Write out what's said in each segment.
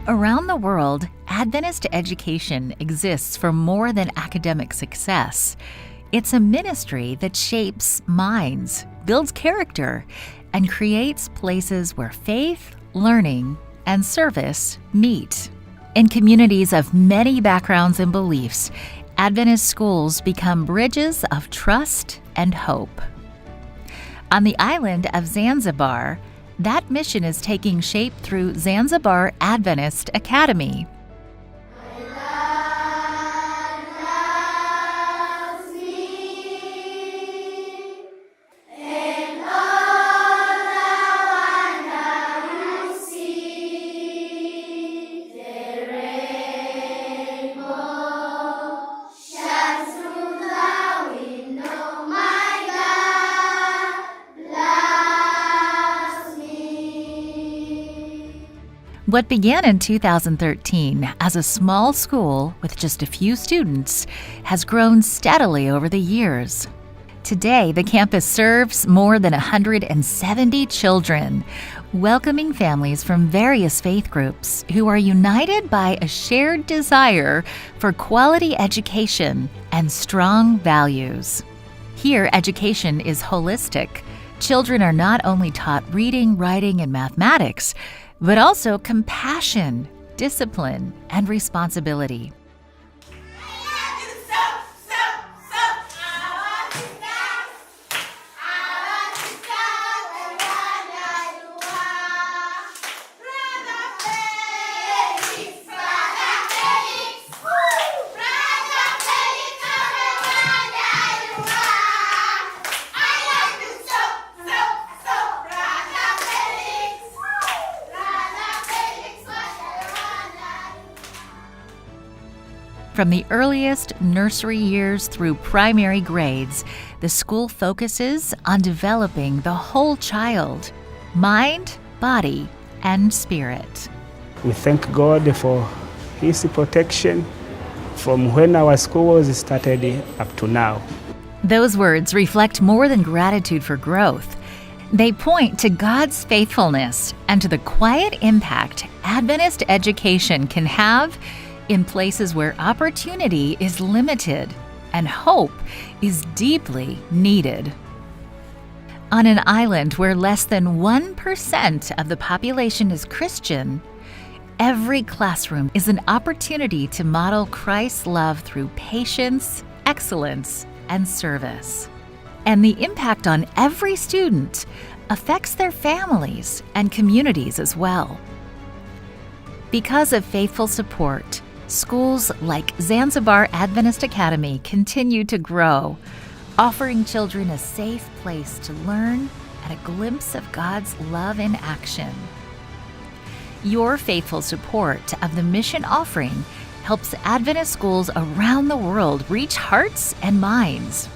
Around the world, Adventist education exists for more than academic success. It's a ministry that shapes minds, builds character, and creates places where faith, learning, and service meet. In communities of many backgrounds and beliefs, Adventist schools become bridges of trust and hope. On the island of Zanzibar, that mission is taking shape through Zanzibar Adventist Academy. What began in 2013 as a small school with just a few students has grown steadily over the years. Today, the campus serves more than 170 children, welcoming families from various faith groups who are united by a shared desire for quality education and strong values. Here, education is holistic. Children are not only taught reading, writing, and mathematics, but also compassion, discipline, and responsibility. From the earliest nursery years through primary grades, the school focuses on developing the whole child, mind, body, and spirit. We thank God for His protection from when our school was started up to now. Those words reflect more than gratitude for growth. They point to God's faithfulness and to the quiet impact Adventist education can have in places where opportunity is limited and hope is deeply needed. On an island where less than 1% of the population is Christian, every classroom is an opportunity to model Christ's love through patience, excellence, and service. And the impact on every student affects their families and communities as well. Because of faithful support, schools like Zanzibar Adventist Academy continue to grow, offering children a safe place to learn and a glimpse of God's love in action. Your faithful support of the mission offering helps Adventist schools around the world reach hearts and minds.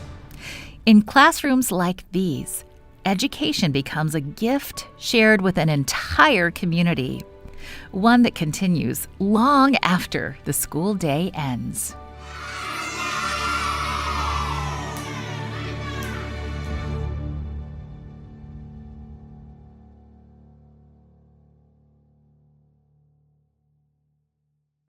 In classrooms like these, education becomes a gift shared with an entire community, one that continues long after the school day ends.